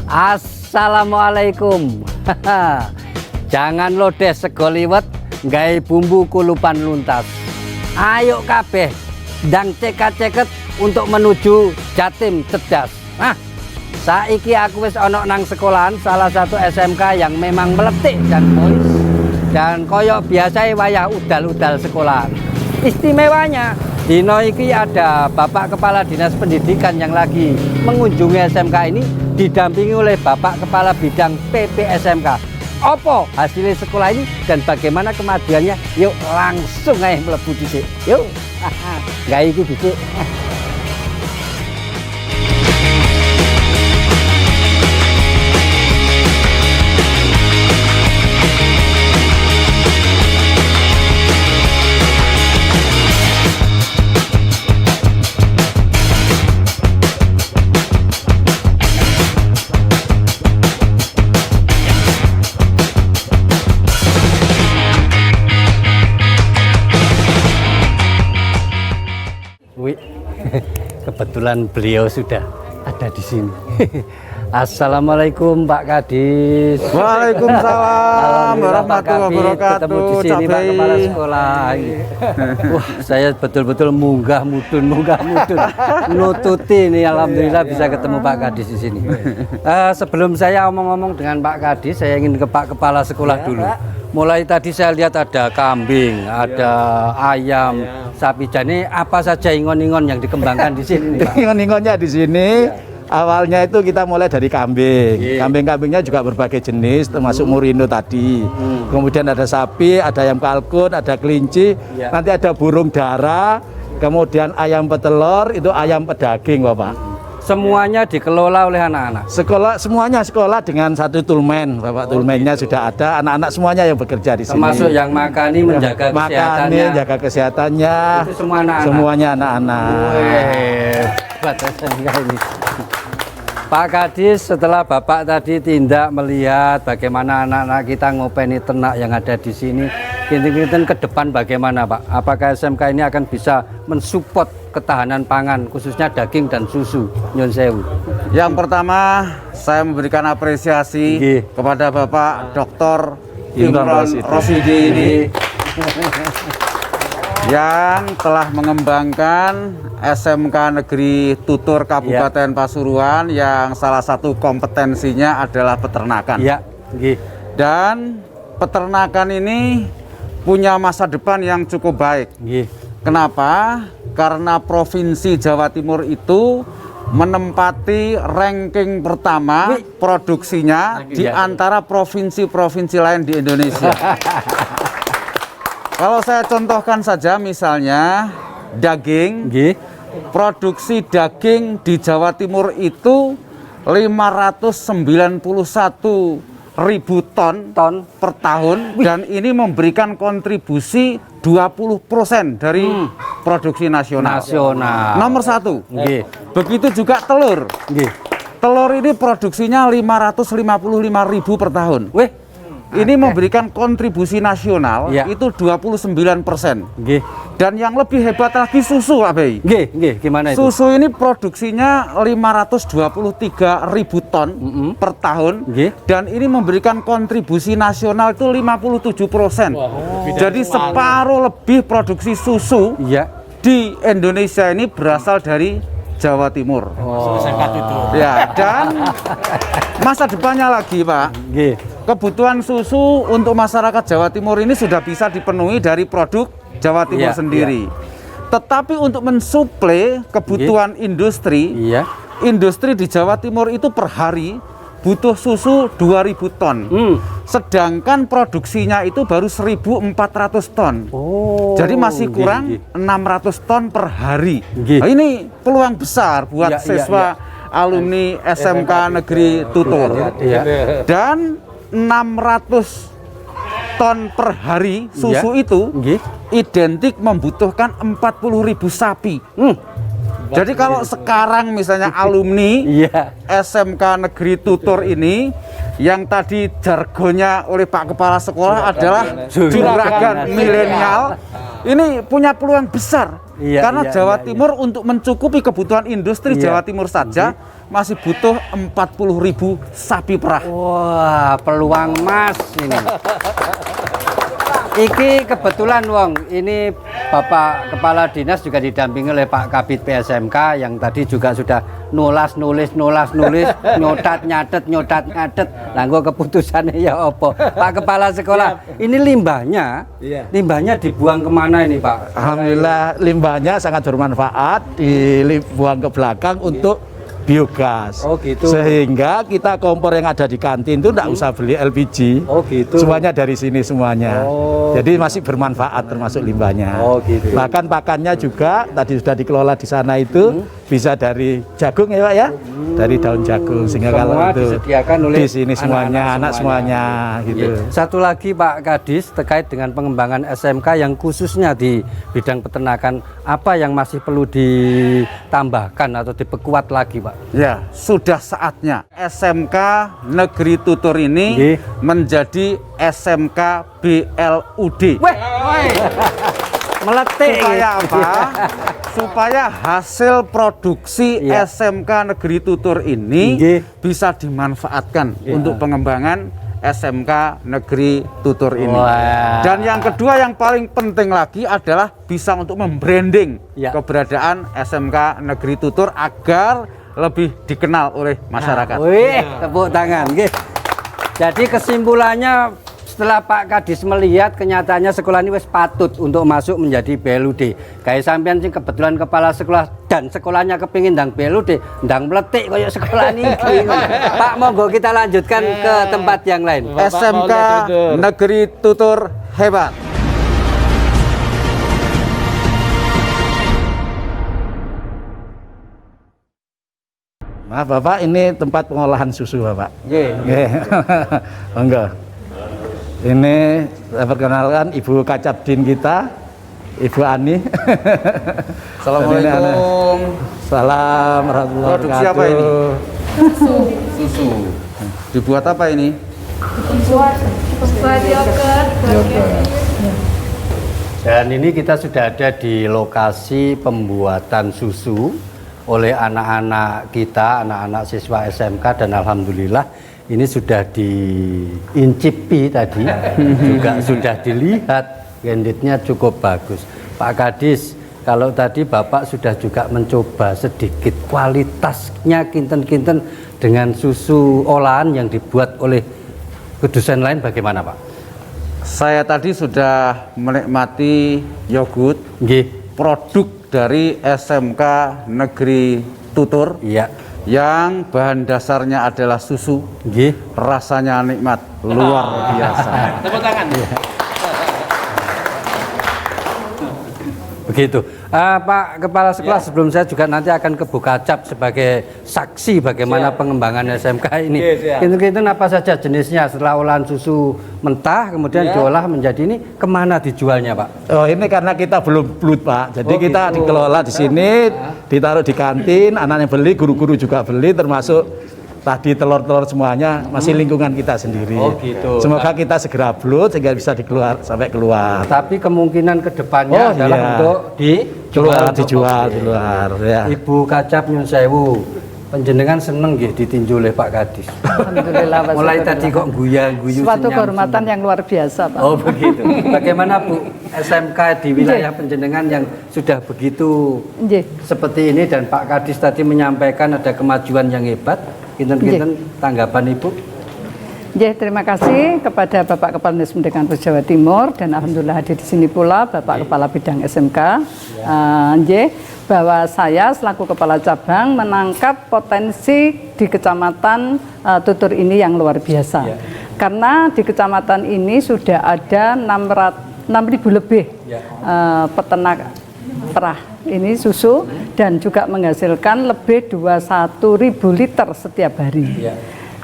Assalamualaikum. Jangan lodeh sego liwet nggawe bumbu kulupan luntas. Ayo kabeh ndang ceket-ceket untuk menuju Jatim cerdas. Saiki aku wis ana nang sekolahan salah satu SMK yang memang meletik dan polis. Dan koyok biasa wayah udal-udal sekolahan. Istimewanya dino iki ada Bapak Kepala Dinas Pendidikan yang lagi mengunjungi SMK ini didampingi oleh Bapak Kepala Bidang PPSMK. Apa hasilnya sekolah ini dan bagaimana kemajuannya? Yuk langsung aja mlebu dhisik. Yuk. Nggak iki dhisik. Kebetulan beliau sudah ada di sini. Assalamualaikum Pak Kadis. Waalaikumsalam warahmatullahi wabarakatuh. Ketemu di sini Pak Kepala Sekolah. Wah, saya betul-betul munggah mudun. Nututi nih, alhamdulillah bisa ketemu Pak Kadis di sini. Sebelum saya omong-omong dengan Pak Kadis, saya ingin ke Pak Kepala Sekolah dulu. Mulai tadi saya lihat ada kambing, ada ayam, sapi. Jadi apa saja ingon-ingon yang dikembangkan di sini, Pak? Ingon-ingonnya di sini. Awalnya itu kita mulai dari kambing. Kambing-kambingnya juga berbagai jenis, termasuk murino tadi. Kemudian ada sapi, ada ayam kalkun, ada kelinci. Nanti ada burung dara. Kemudian ayam petelur, itu ayam pedaging, Bapak. Semuanya dikelola oleh anak-anak. Semuanya sekolah dengan satu tulmen, Bapak. Tulmennya sudah ada. Anak-anak semuanya yang bekerja di sini. Termasuk yang makani, menjaga kesehatannya. Jaga kesehatannya. Itu semua anak-anak. Semuanya anak-anak. Batasan ini. Pak Kadis, setelah Bapak tadi tindak melihat bagaimana anak-anak kita ngopeni ternak yang ada di sini, kinten-kinten ke depan bagaimana, Pak? Apakah SMK ini akan bisa mensupport ketahanan pangan, khususnya daging dan susu? Nyun sewu. Yang pertama, saya memberikan apresiasi kepada Bapak Dr. Imron Rosidi ini yang telah mengembangkan SMK Negeri Tutur Kabupaten Pasuruan yang salah satu kompetensinya adalah peternakan. Dan peternakan ini punya masa depan yang cukup baik. Kenapa? Karena Provinsi Jawa Timur itu menempati ranking pertama produksinya di antara provinsi-provinsi lain di Indonesia. Kalau saya contohkan saja misalnya daging, produksi daging di Jawa Timur itu 591.000 ton per tahun. Dan ini memberikan kontribusi 20% dari produksi nasional. Nomor satu. Begitu juga telur. Telur ini produksinya 555.000 per tahun. Ini memberikan kontribusi nasional itu 29%. Dan yang lebih hebat lagi susu, Pak Bey. Gimana itu? Susu ini produksinya 523.000 ton per tahun. Dan ini memberikan kontribusi nasional itu 57%. Jadi separuh lebih produksi susu di Indonesia ini berasal dari Jawa Timur. Dan masa depannya lagi, Pak. Kebutuhan susu untuk masyarakat Jawa Timur ini sudah bisa dipenuhi dari produk Jawa Timur sendiri. Tetapi untuk mensuplai kebutuhan industri, industri di Jawa Timur itu per hari butuh susu 2.000 ton. Sedangkan produksinya itu baru 1.400 ton. Jadi masih kurang 600 ton per hari. Nah, ini peluang besar buat siswa alumni SMK Negeri Tutur. Dan 600 ton per hari susu itu identik membutuhkan 40.000 sapi. Jadi kalau sekarang misalnya alumni SMK Negeri Tutur ini yang tadi jargonnya oleh Pak Kepala Sekolah adalah juragan milenial, ini punya peluang besar. Iya, Karena iya, Jawa iya, Timur untuk mencukupi kebutuhan industri Iya. Jawa Timur saja masih butuh 40.000 sapi perah. Wah, peluang emas ini. Iki kebetulan Wong, ini Bapak Kepala Dinas juga didampingi oleh Pak Kabid PSMK yang tadi juga sudah nulis, nyotat nyatet. Langgo keputusannya ya opo. Pak Kepala Sekolah, ini limbahnya dibuang kemana ini Pak? Alhamdulillah limbahnya sangat bermanfaat, dibuang ke belakang untuk biogas. Oh, gitu. Sehingga kita kompor yang ada di kantin itu tidak usah beli LPG. Oh, gitu. Semuanya dari sini semuanya. Oh. Jadi masih bermanfaat termasuk limbahnya. Oh, gitu. Bahkan pakannya juga tadi sudah dikelola di sana itu bisa dari jagung ya Pak ya. Dari daun jagung sehingga Semua kalau itu disediakan oleh di sini semuanya anak semuanya gitu. Iya. Satu lagi Pak Kadis terkait dengan pengembangan SMK yang khususnya di bidang peternakan, apa yang masih perlu ditambahkan atau diperkuat lagi Pak? Ya, sudah saatnya SMK Negeri Tutur ini Nggih. menjadi SMK BLUD. Meletik Supaya apa? Supaya hasil produksi Iya. SMK Negeri Tutur ini Nggih. bisa dimanfaatkan Iya. untuk pengembangan SMK Negeri Tutur ini. Wah. Dan yang kedua yang paling penting lagi adalah bisa untuk membranding Iya. keberadaan SMK Negeri Tutur agar lebih dikenal oleh masyarakat. Wih, tepuk tangan. Nggih. Jadi kesimpulannya setelah Pak Kadis melihat kenyataannya sekolah ini wis patut untuk masuk menjadi BLUD. Kayak sampean sing kebetulan kepala sekolah dan sekolahnya kepingin ndang BLUD, ndang meletik kayak sekolah ini. Pak, monggo kita lanjutkan ke tempat yang lain. SMK Negeri Tutur hebat. Maaf Bapak, ini tempat pengolahan susu Bapak. Nggih. Monggo. Ini saya perkenalkan Ibu Kacabdin kita, Ibu Ani. Assalamualaikum. Salam warahmatullahi Produksi apa ini? Susu. Dibuat apa ini? Buat yogurt. Dan ini kita sudah ada di lokasi pembuatan susu oleh anak-anak kita, anak-anak siswa SMK, dan alhamdulillah ini sudah diincipi tadi, juga sudah dilihat, kreditnya cukup bagus. Pak Kadis, kalau tadi Bapak sudah juga mencoba sedikit kualitasnya kinten-kinten dengan susu olahan yang dibuat oleh produsen lain, bagaimana Pak? Saya tadi sudah menikmati yogurt Nggih, produk dari SMK Negeri Tutur iya. yang bahan dasarnya adalah susu. Nggih. Rasanya nikmat, luar biasa. Tepuk tangan. Begitu. Pak Kepala Sekolah, sebelum saya juga nanti akan ke Bukacap sebagai saksi bagaimana pengembangan SMK ini. Kinten-kinten apa saja jenisnya setelah olahan susu mentah kemudian diolah menjadi ini, kemana dijualnya Pak? Oh ini karena kita belum blut Pak, jadi kita gitu. dikelola di sini, ditaruh di kantin, anaknya beli, guru-guru juga beli, termasuk tadi telur-telur semuanya masih lingkungan kita sendiri. Oh, gitu. Semoga kita segera blut sehingga bisa dikeluar sampai keluar. Tapi kemungkinan kedepannya Oh, adalah iya. untuk Keluar, untuk dijual publik. di luar. Ya. Ibu Kacap Nyun Sewu, panjenengan seneng nggih ditinju oleh Pak Kadis. Alhamdulillah. Pak, Mulai syukurlah. tadi kok guyu-guyu. Suatu senyum. kehormatan yang luar biasa Pak. Oh begitu. Bagaimana Bu SMK di wilayah penjenengan yang sudah begitu Nggih. seperti ini dan Pak Kadis tadi menyampaikan ada kemajuan yang hebat. Kinten-kinten tanggapan Ibu? Nggih, terima kasih kepada Bapak Kepala Dinas Pendidikan Jawa Timur dan alhamdulillah hadir di sini pula Bapak Kepala Bidang SMK. Nggih, bahwa saya selaku Kepala Cabang menangkap potensi di Kecamatan Tutur ini yang luar biasa. Karena di kecamatan ini sudah ada 6.000 lebih peternak perah ini susu dan juga menghasilkan lebih 21.000 liter setiap hari.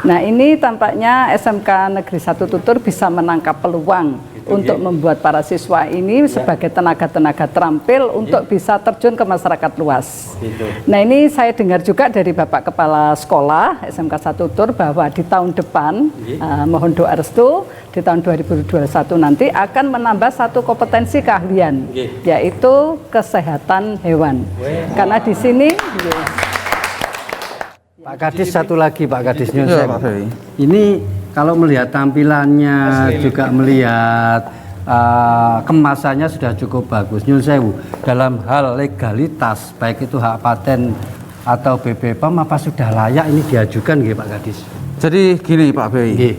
Nah, ini tampaknya SMK Negeri 1 Tutur bisa menangkap peluang untuk membuat para siswa ini sebagai tenaga-tenaga terampil untuk bisa terjun ke masyarakat luas. Nah, ini saya dengar juga dari Bapak Kepala Sekolah SMK 1 Tutur bahwa di tahun depan, mohon doa restu, di tahun 2021 nanti akan menambah satu kompetensi keahlian, yaitu kesehatan hewan. Karena di sini Pak Kadis, satu lagi Pak Kadis Nyun Ya, Sewu. Pak Ferry. Ini kalau melihat tampilannya juga melihat kemasannya sudah cukup bagus. Nyun Sewu, dalam hal legalitas baik itu hak paten atau BPOM apa sudah layak ini diajukan nggih Pak Kadis? Jadi gini Pak Ferry. Nggih.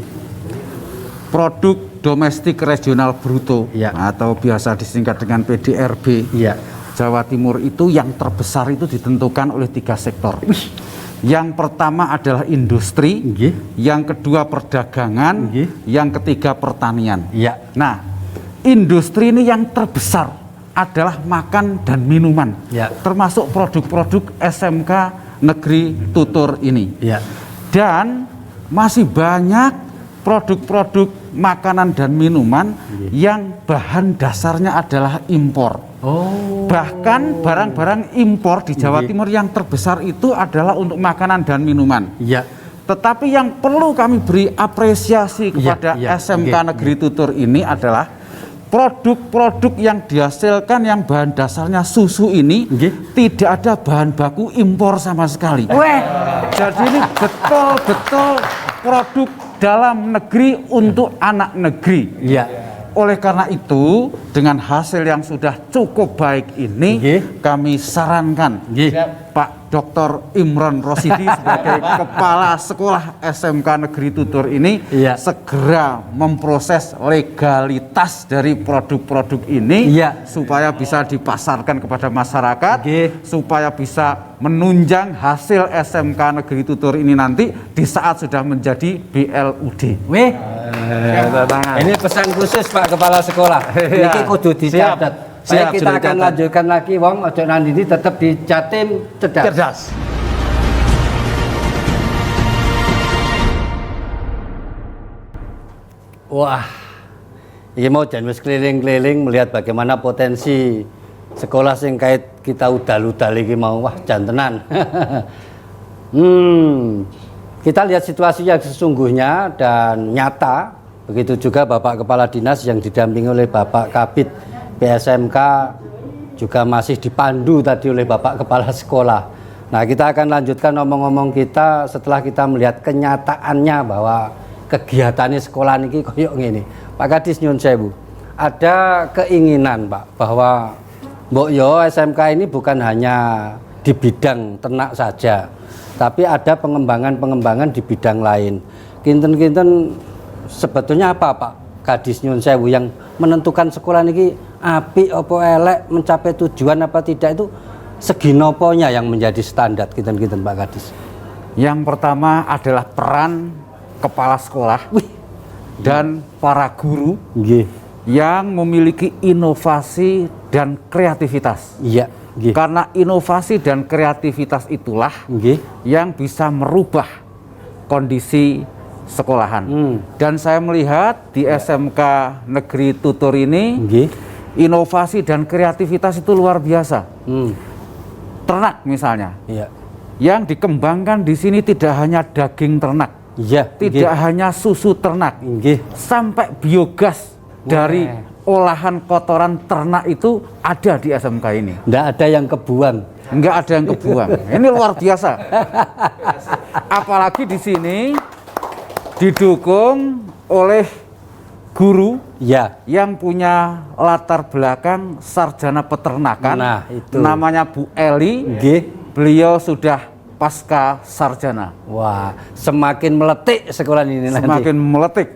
Produk domestik regional bruto Ya. atau biasa disingkat dengan PDRB Iya. Jawa Timur itu yang terbesar itu ditentukan oleh 3 sektor. Yang pertama adalah industri, Nggih. yang kedua perdagangan, Nggih. yang ketiga pertanian. Iya. Nah, industri ini yang terbesar adalah makan dan minuman, Ya. termasuk produk-produk SMK Negeri Tutur ini. Iya. Dan masih banyak produk-produk makanan dan minuman yang bahan dasarnya adalah impor. Oh. Bahkan barang-barang impor di Jawa Timur yang terbesar itu adalah untuk makanan dan minuman. Iya. Tetapi yang perlu kami beri apresiasi kepada iya, SMK oke, Negeri Tutur ini adalah produk-produk yang dihasilkan yang bahan dasarnya susu ini Nggih. tidak ada bahan baku impor sama sekali. Jadi ini betul-betul produk dalam negeri untuk anak negeri. Iya. Oleh karena itu, dengan hasil yang sudah cukup baik ini, Nggih. kami sarankan Nggih. Pak Dr. Imron Rosidi sebagai Kepala Sekolah SMK Negeri Tutur ini Iya. segera memproses legalitas dari produk-produk ini Iya. supaya bisa dipasarkan kepada masyarakat, Nggih. supaya bisa menunjang hasil SMK Negeri Tutur ini nanti di saat sudah menjadi BLUD. Weh. Ini pesan khusus Pak Kepala Sekolah. Ini kudu dicatat. Siap, Baik, kita sudah akan dicatat. lanjutkan lagi, Wong. Ojo nanti ini tetap di Jatim Cerdas. Cerdas. Wah, ini mau jan wis keliling-keliling melihat bagaimana potensi sekolah sing kait kita udal-udal iki mau. Wah, jan tenan. Kita lihat situasi yang sesungguhnya dan nyata. Begitu juga Bapak Kepala Dinas yang didampingi oleh Bapak Kabid PSMK juga masih dipandu tadi oleh Bapak Kepala Sekolah. Nah, kita akan lanjutkan ngomong-ngomong kita setelah kita melihat kenyataannya bahwa kegiatannya sekolah ini koyok ngene. Pak Kadis Nyun Sewu, ada keinginan Pak bahwa Mbok Yo SMK ini bukan hanya di bidang ternak saja, tapi ada pengembangan-pengembangan di bidang lain. Kinten-kinten sebetulnya apa Pak Kadis Nyun Sewu yang menentukan sekolah ini apik apa elek, mencapai tujuan apa tidak, itu segi noponya yang menjadi standar kinten-kinten Pak Kadis? Yang pertama adalah peran kepala sekolah dan para guru Nggih. yang memiliki inovasi dan kreativitas. Iya, nggih. Karena inovasi dan kreativitas itulah Nggih. yang bisa merubah kondisi sekolahan. Dan saya melihat di SMK Negeri Tutur ini Nggih. inovasi dan kreativitas itu luar biasa. Ternak misalnya, Iya. yang dikembangkan di sini tidak hanya daging ternak, Iya, tidak hanya susu ternak, nggih. sampai biogas dari olahan kotoran ternak itu ada di SMK ini. Nggak ada yang kebuang. Enggak ada yang kebuang. Ini luar biasa. Apalagi di sini didukung oleh guru Ya. yang punya latar belakang sarjana peternakan. Nah, itu. Namanya Bu Eli. Nggih. Beliau sudah pasca sarjana. Wah, semakin meletik sekolah ini nanti. Semakin meletik.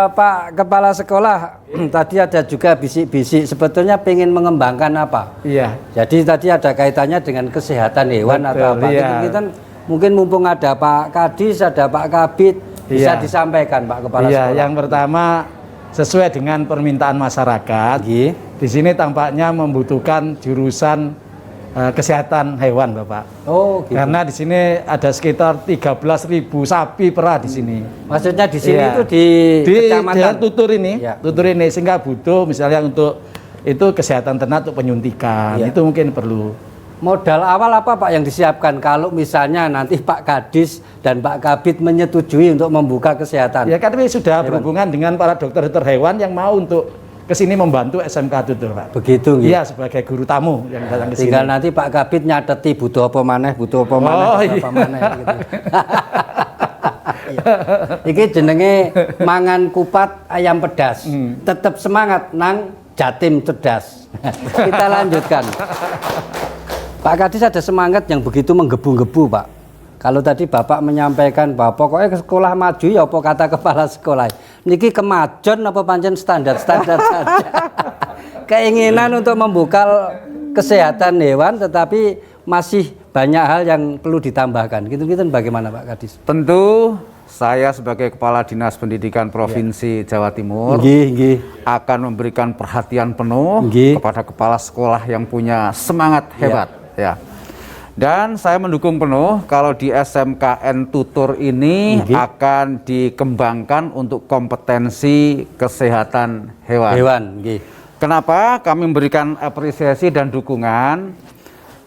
Pak Kepala Sekolah, tadi ada juga bisik-bisik sebetulnya pengen mengembangkan apa? Iya. Jadi tadi ada kaitannya dengan kesehatan hewan atau apa? iya. Kita mungkin mumpung ada Pak Kadis, ada Pak Kabid, bisa Iya. disampaikan Pak Kepala Iya, Sekolah. yang pertama sesuai dengan permintaan masyarakat. Nggih. Di sini tampaknya membutuhkan jurusan kesehatan hewan, Bapak. Oh, gitu. Karena di sini ada sekitar 13.000 sapi perah di sini. Maksudnya di sini Iya. itu di kecamatan tutur ini, Ya. tutur ini sehingga butuh misalnya untuk itu kesehatan ternak untuk penyuntikan. Ya. Itu mungkin perlu. Modal awal apa Pak yang disiapkan kalau misalnya nanti Pak Kadis dan Pak Kabid menyetujui untuk membuka kesehatan? Ya, kami sudah Hewan. berhubungan dengan para dokter-dokter hewan yang mau untuk kesini membantu SMK Tutur, Pak. Begitu nggih. Iya, sebagai guru tamu yang datang ke sini. Tinggal nanti Pak Kabid nyateti butuh apa maneh, butuh apa maneh, Oh, butuh iya. apa maneh gitu. Iki jenenge mangan kupat ayam pedas. Tetap semangat nang Jatim cerdas. Kita lanjutkan. Pak Kadis ada semangat yang begitu menggebu-gebu, Pak. Kalau tadi Bapak menyampaikan bahwa pokoknya ke sekolah maju ya apa kata kepala sekolah. Niki kemajon apa pancen standar-standar saja. Keinginan untuk membuka kesehatan hewan tetapi masih banyak hal yang perlu ditambahkan. Gitu-gitu bagaimana Pak Kadis? Tentu saya sebagai Kepala Dinas Pendidikan Provinsi Jawa Timur Nggih. akan memberikan perhatian penuh Nggih. kepada kepala sekolah yang punya semangat hebat, ya. Dan saya mendukung penuh kalau di SMKN Tutur ini Nggih. akan dikembangkan untuk kompetensi kesehatan hewan. Hewan, nggih. Kenapa kami memberikan apresiasi dan dukungan?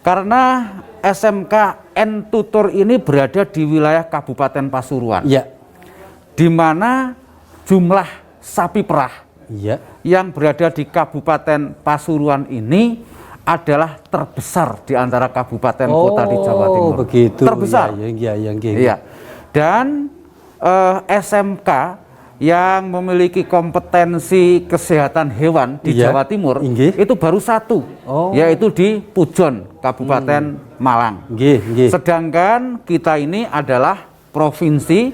Karena SMKN Tutur ini berada di wilayah Kabupaten Pasuruan, Iya. di mana jumlah sapi perah Iya. yang berada di Kabupaten Pasuruan ini adalah terbesar di antara kabupaten kota di Jawa Timur. Begitu. Terbesar. Iya. Iya. Dan SMK yang memiliki kompetensi kesehatan hewan di Iya. Jawa Timur Inggih. itu baru satu, Oh. yaitu di Pujon, Kabupaten Malang. Nggih. Sedangkan kita ini adalah provinsi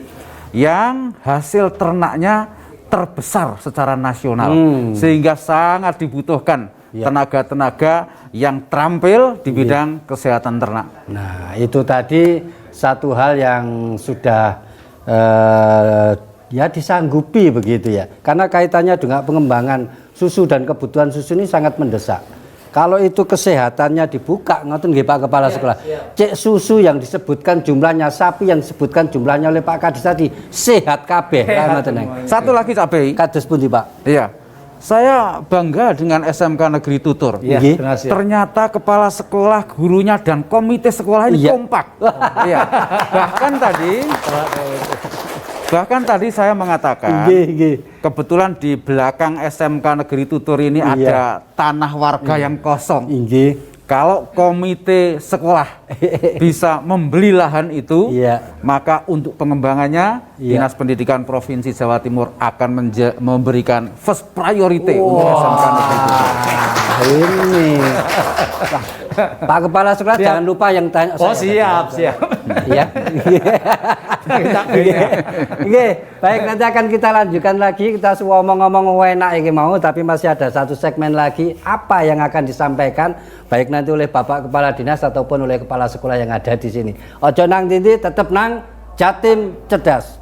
yang hasil ternaknya terbesar secara nasional, sehingga sangat dibutuhkan tenaga-tenaga yang terampil di bidang kesehatan ternak. Nah, itu tadi satu hal yang sudah ya disanggupi begitu ya. Karena kaitannya dengan pengembangan susu dan kebutuhan susu ini sangat mendesak. Kalau itu kesehatannya dibuka, ngoten nggih Pak Kepala Sekolah. Cek susu yang disebutkan jumlahnya, sapi yang disebutkan jumlahnya oleh Pak Kadis tadi sehat kabeh. Satu lagi Cak Bey. Kados pundi Pak? Iya. Saya bangga dengan SMK Negeri Tutur. Iya, Nggih. terima kasih. Ternyata kepala sekolah, gurunya dan komite sekolah ini Iya. kompak. Iya. Bahkan tadi saya mengatakan Nggih. kebetulan di belakang SMK Negeri Tutur ini Iya. ada tanah warga yang kosong. Nggih. Kalau komite sekolah bisa membeli lahan itu, Iya. maka untuk pengembangannya Iya. Dinas Pendidikan Provinsi Jawa Timur akan memberikan first priority untuk SMK Negeri Tutur. Ini. Pak Kepala Sekolah jangan lupa yang tanya. Oh, saya. siap. Iya. Oke, baik nanti akan kita lanjutkan lagi. Kita semua ngomong-ngomong enak iki mau, tapi masih ada satu segmen lagi apa yang akan disampaikan baik nanti oleh Bapak Kepala Dinas ataupun oleh kepala sekolah yang ada di sini. Ojo nang tindi, tetep nang Jatim Cerdas.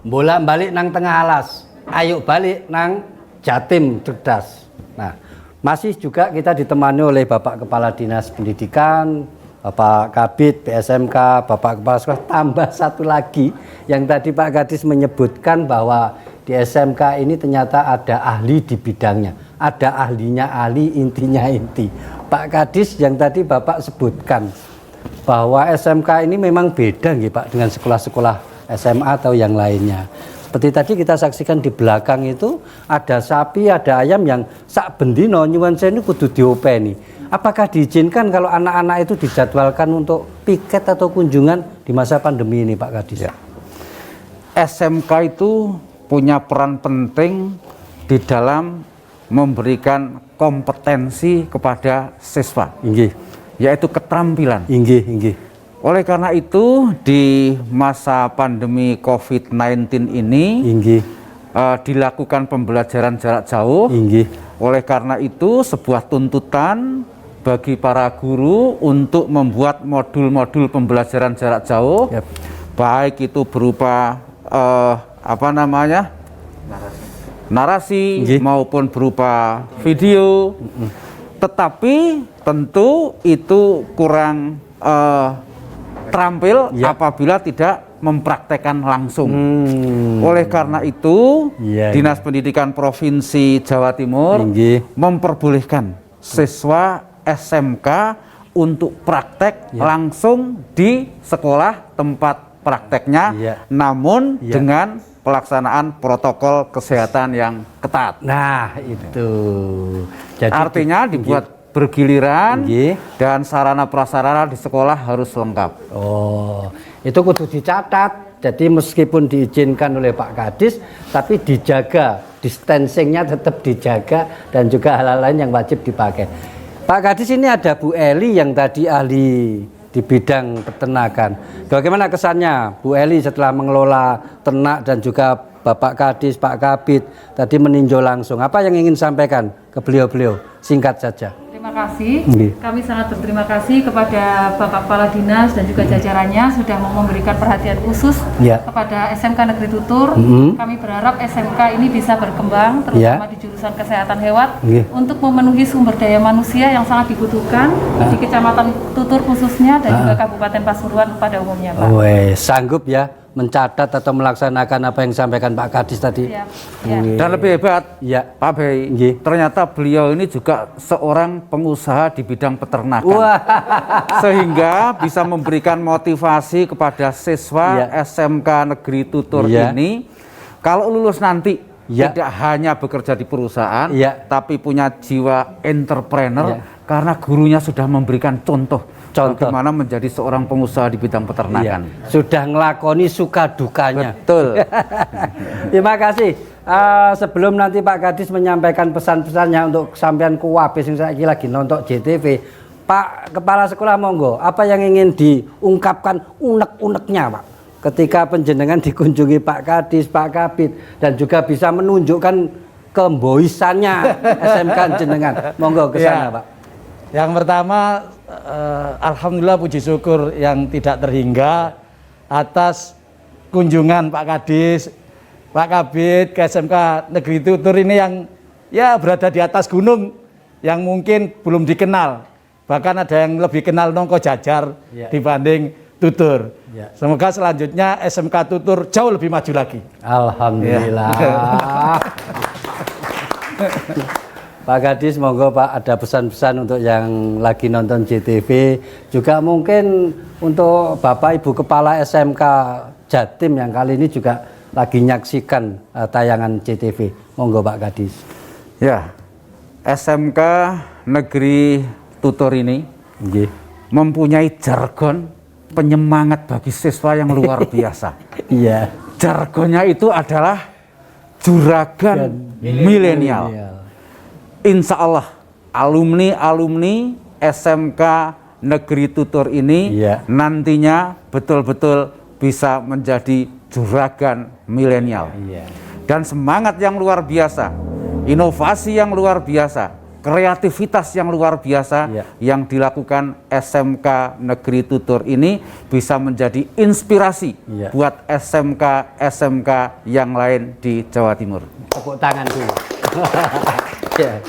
Bolak-balik nang tengah alas. Ayo balik nang Jatim Cerdas. Nah, masih juga kita ditemani oleh Bapak Kepala Dinas Pendidikan, Bapak Kabid, PSMK, Bapak Kepala Sekolah, tambah satu lagi yang tadi Pak Kadis menyebutkan bahwa di SMK ini ternyata ada ahli di bidangnya. Ada ahlinya ahli, intinya inti. Pak Kadis yang tadi Bapak sebutkan bahwa SMK ini memang beda nggih Pak dengan sekolah-sekolah SMA atau yang lainnya. Seperti tadi kita saksikan di belakang itu ada sapi, ada ayam yang sak bendino nyuwun sewu kudu diopeni. Apakah diizinkan kalau anak-anak itu dijadwalkan untuk piket atau kunjungan di masa pandemi ini Pak Kadis? Ya. SMK itu punya peran penting di dalam memberikan kompetensi kepada siswa, Inggih. yaitu keterampilan. Inggih. Oleh karena itu di masa pandemi COVID-19 ini Inggih. dilakukan pembelajaran jarak jauh. Inggih. Oleh karena itu sebuah tuntutan bagi para guru untuk membuat modul-modul pembelajaran jarak jauh, Yap. baik itu berupa narasi Nggih. maupun berupa video. Tetapi tentu itu kurang terampil Ya. apabila tidak mempraktekkan langsung. Oleh karena itu, Iya, Dinas Pendidikan Provinsi Jawa Timur Nggih. memperbolehkan siswa SMK untuk praktek Ya. langsung di sekolah tempat prakteknya, Ya. namun Ya. dengan pelaksanaan protokol kesehatan yang ketat. Nah, itu. Jadi Artinya dibuat bergiliran Nggih. dan sarana prasarana di sekolah harus lengkap. Oh, itu kudu dicatat. Jadi meskipun diizinkan oleh Pak Kadis, tapi dijaga, distancingnya tetap dijaga dan juga hal-hal lain yang wajib dipakai. Pak Kadis, ini ada Bu Eli yang tadi ahli di bidang peternakan. Bagaimana kesannya Bu Eli setelah mengelola ternak dan juga Bapak Kadis, Pak Kabid tadi meninjau langsung? Apa yang ingin sampaikan ke beliau-beliau? Singkat saja. Terima kasih. Nggih. Kami sangat berterima kasih kepada Bapak Kepala Dinas dan juga jajarannya sudah mau memberikan perhatian khusus Ya. kepada SMK Negeri Tutur. Kami berharap SMK ini bisa berkembang, terutama Ya. di jurusan kesehatan hewan, Nggih. untuk memenuhi sumber daya manusia yang sangat dibutuhkan di Kecamatan Tutur khususnya dan juga Kabupaten Pasuruan pada umumnya, Pak. Weh, sanggup ya mencatat atau melaksanakan apa yang disampaikan Pak Kadis tadi? Siap. Ya. Nggih. Dan lebih hebat, Ya. Pak Bey, Nggih. ternyata beliau ini juga seorang pengusaha di bidang peternakan. Wah. Sehingga bisa memberikan motivasi kepada siswa Ya. SMK Negeri Tutur Ya. ini, kalau lulus nanti Ya. tidak hanya bekerja di perusahaan, Ya. tapi punya jiwa entrepreneur Ya. karena gurunya sudah memberikan contoh bagaimana menjadi seorang pengusaha di bidang Iya, peternakan. sudah ngelakoni suka dukanya. Betul. Terima kasih. Sebelum nanti Pak Kadis menyampaikan pesan-pesannya untuk sampean kuwabe sing saiki lagi nonton JTV, Pak Kepala Sekolah monggo, apa yang ingin diungkapkan unek-uneknya Pak? Ketika penjenengan dikunjungi Pak Kadis, Pak Kabid dan juga bisa menunjukkan kemboisannya SMK jenengan. Monggo ke sana, Ya. Pak. Yang pertama, alhamdulillah puji syukur yang tidak terhingga atas kunjungan Pak Kadis, Pak Kabid ke SMK Negeri Tutur ini yang ya berada di atas gunung yang mungkin belum dikenal. Bahkan ada yang lebih kenal Nongko Jajar Ya. dibanding Tutur. Ya. Semoga selanjutnya SMK Tutur jauh lebih maju lagi. Alhamdulillah. Pak Kadis, monggo Pak, ada pesan-pesan untuk yang lagi nonton JTV, juga mungkin untuk Bapak Ibu Kepala SMK Jatim yang kali ini juga lagi nyaksikan tayangan JTV. Monggo Pak Kadis. Ya, SMK Negeri Tutur ini Nggih. mempunyai jargon penyemangat bagi siswa yang luar biasa. Iya. Jargonnya itu adalah juragan milenial. Insya Allah alumni SMK Negeri Tutur ini Iya. nantinya betul-betul bisa menjadi juragan milenial. Iya. Dan semangat yang luar biasa, inovasi yang luar biasa, kreativitas yang luar biasa Iya. yang dilakukan SMK Negeri Tutur ini bisa menjadi inspirasi Iya. buat SMK yang lain di Jawa Timur. Tepuk tangan dulu. Ya.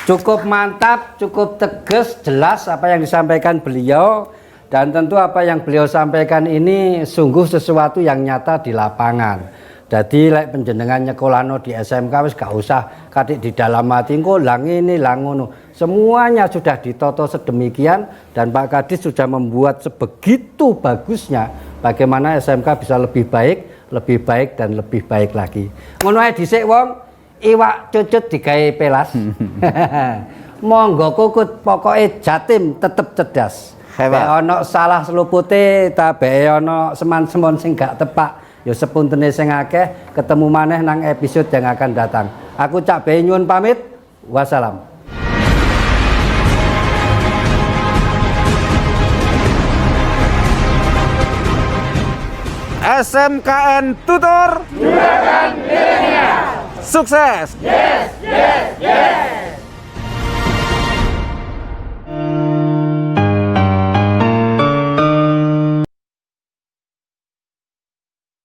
Cukup mantap, cukup tegas, jelas apa yang disampaikan beliau, dan tentu apa yang beliau sampaikan ini sungguh sesuatu yang nyata di lapangan. Jadi lek penjenengan nyekolano di SMK wis gak usah katik di dalam hati engko lang ini lang ngono. Semuanya sudah ditoto sedemikian dan Pak Kadis sudah membuat sebegitu bagusnya bagaimana SMK bisa lebih baik dan lebih baik lagi. Ngono ae dhisik wong. Iwak cucut digawe pelas. Monggo kukut, pokoknya Jatim tetep cerdas. Hebat. Bek ono salah selupute ta bek ono seman-semon sing gak tepak. Ya sepuntene sing akeh, ketemu maneh nang episode yang akan datang. Aku Cak Bey nyuwun pamit. Wassalam. SMKN Tutur Juragan Milenial. Sukses. Yes.